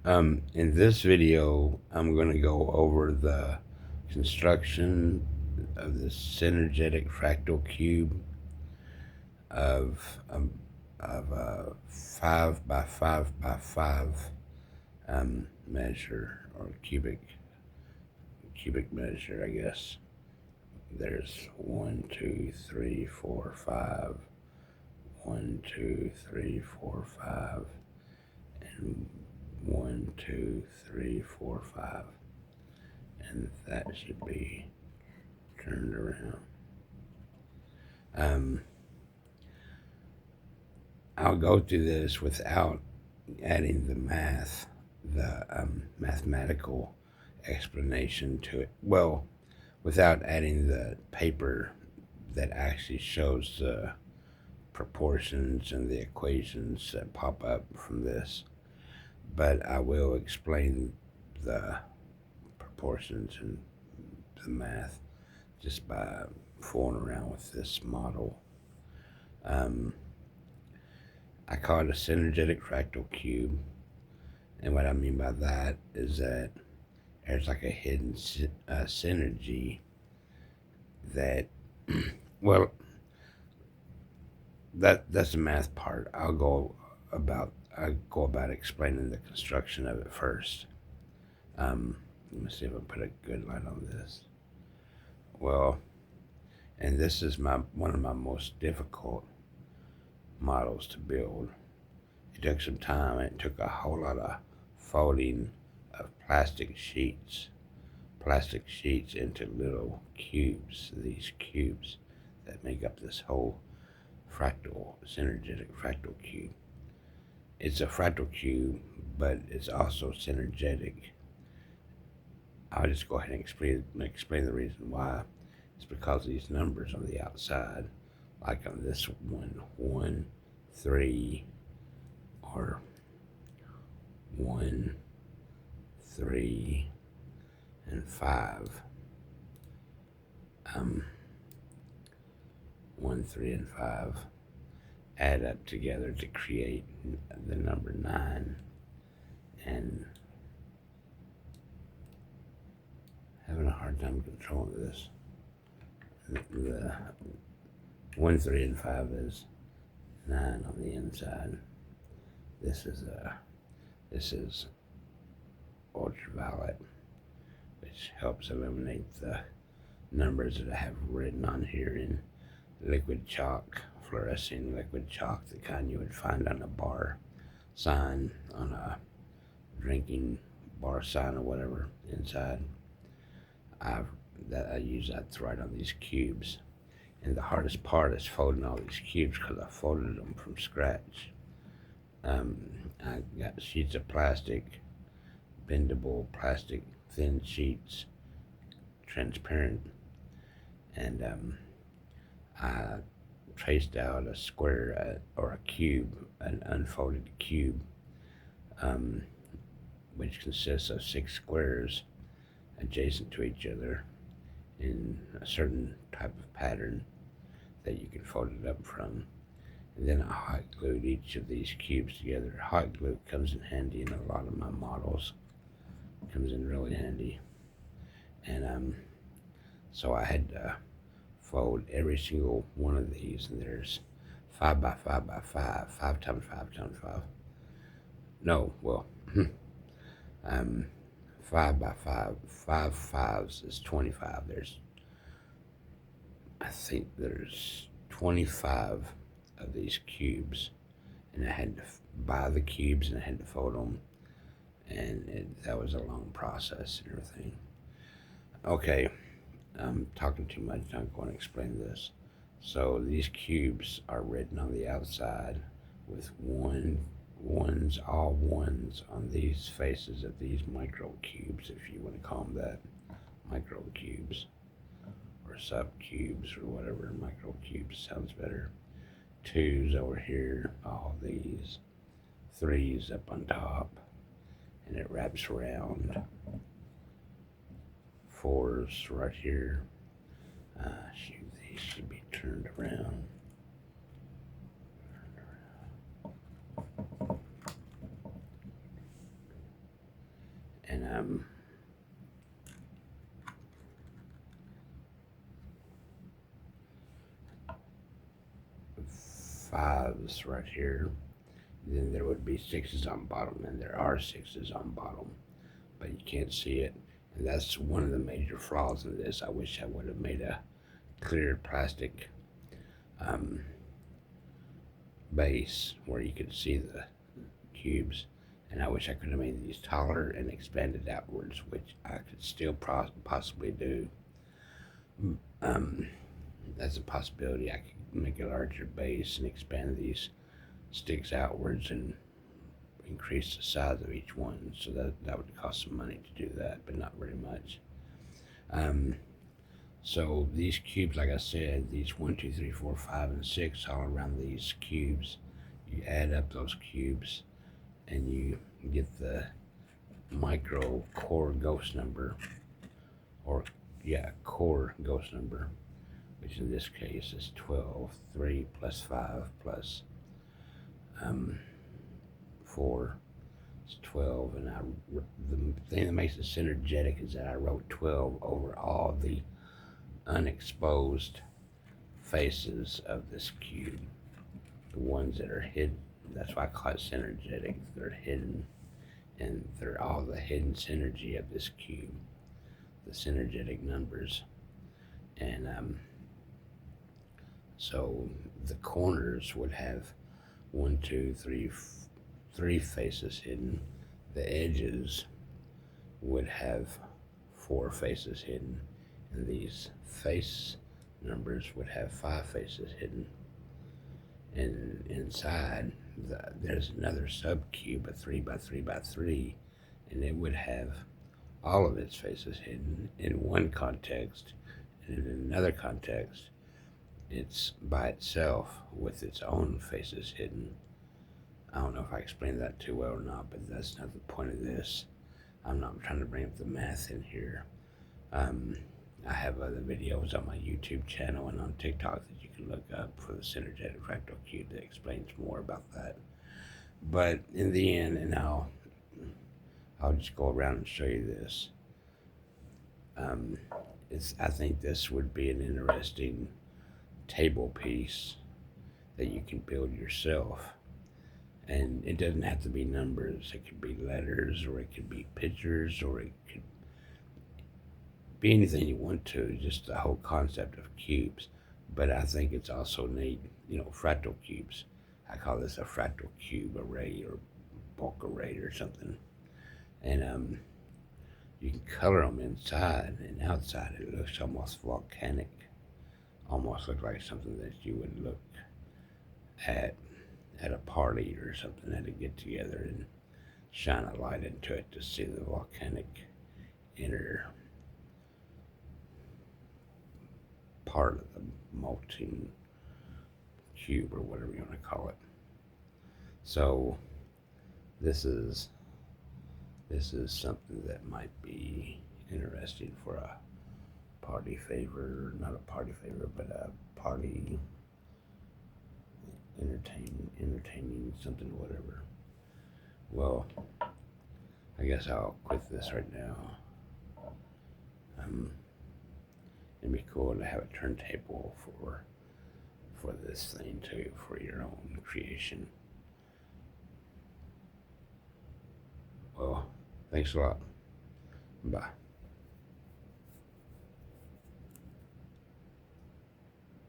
In this video, I'm going to go over the construction of the synergetic fractal cube of a 5 by 5 by 5 measure, or cubic measure, I guess. There's 1, 2, 3, 4, 5. 1, 2, 3, 4, 5, and 1, 2, 3, 4, 5, and that should be turned around. I'll go through this without adding the mathematical explanation to it. Well, without adding the paper that actually shows the proportions and the equations that pop up from this. But I will explain the proportions and the math just by fooling around with this model. I call it a synergetic fractal cube, and what I mean by that is that there's like a hidden synergy that, well, that's the math part. I'll go about explaining the construction of it first. Let me see if I put a good light on this. Well, and this is one of my most difficult models to build. It took some time. It took a whole lot of folding of plastic sheets into little cubes. These cubes that make up this whole synergetic fractal cube. It's a fractal cube, but it's also synergetic. I'll just go ahead and explain the reason why. It's because these numbers on the outside, like on this one, 1, 3, or 1, 3, and 5. 1, 3, and 5 add up together to create the number 9, and having a hard time controlling this. The 1, 3, and 5 is 9 on the inside. This is ultraviolet, which helps illuminate the numbers that I have written on here in liquid chalk, fluoresing liquid chalk, the kind you would find on a bar sign, on a drinking bar sign or whatever inside. I use that to write on these cubes. And the hardest part is folding all these cubes because I folded them from scratch. I got sheets of plastic, bendable plastic, thin sheets, transparent, and I traced out a square or a cube, an unfolded cube, which consists of 6 squares adjacent to each other in a certain type of pattern that you can fold it up from. And then I hot glued each of these cubes together. Hot glue comes in handy in a lot of my models. It comes in really handy. And so I had to fold every single one of these, and there's 5 by 5 by 5, 5 times 5 times 5. No, well, 5 by 5, 5 fives is 25. I think there's 25 of these cubes, and I had to buy the cubes and I had to fold them, and that was a long process and everything. Okay, I'm talking too much. I'm going to explain this. So these cubes are written on the outside with all ones on these faces of these micro cubes, if you want to call them that, micro cubes or sub cubes or whatever. Micro cubes sounds better. 2s over here, all these 3s up on top, and it wraps around. 4s right here. Shoot, these should be turned around. and fives right here. Then there would be sixes on bottom, and there are sixes on bottom, but you can't see it. And that's one of the major flaws in this. I wish I would have made a clear plastic base where you could see the cubes. And I wish I could have made these taller and expanded outwards, which I could still possibly do. That's a possibility. I could make a larger base and expand these sticks outwards and increase the size of each one. So that would cost some money to do that, but not very much. So these cubes, like I said, these 1, 2, 3, 4, 5, and 6 all around these cubes, you add up those cubes and you get the micro core ghost number, or core ghost number, which in this case is 12. 3 plus 5 plus 4 is 12. And the thing that makes it synergetic is that I wrote 12 over all the unexposed faces of this cube, the ones that are hidden. That's why I call it synergetic. They're hidden, and they're all the hidden synergy of this cube, the synergetic numbers. And so the corners would have 1, 2, 3, 3 faces hidden. The edges would have 4 faces hidden, and these face numbers would have 5 faces hidden. And inside, there's another subcube, a 3 by 3 by 3, and it would have all of its faces hidden in one context, and in another context, it's by itself with its own faces hidden. I don't know if I explained that too well or not, but that's not the point of this. I'm not trying to bring up the math in here. I have other videos on my YouTube channel and on TikTok that you can look up for the Synergetic Fractal Cube that explains more about that. But in the end, and I'll just go around and show you this. I think this would be an interesting table piece that you can build yourself. And it doesn't have to be numbers. It could be letters, or it could be pictures, or it could be anything you want to, just the whole concept of cubes. But I think it's also neat, fractal cubes. I call this a fractal cube array or bulk array or something. And you can color them inside and outside. It looks almost volcanic, almost looks like something that you would look at a party or something, at a get together, and shine a light into it to see the volcanic inner part of the molten cube, or whatever you want to call it. So this is something that might be interesting for a party favor, not a party favor, but a party entertaining something, whatever. Well, I guess I'll quit this right now. It'd be cool to have a turntable for this thing too, for your own creation. Well, thanks a lot. Bye.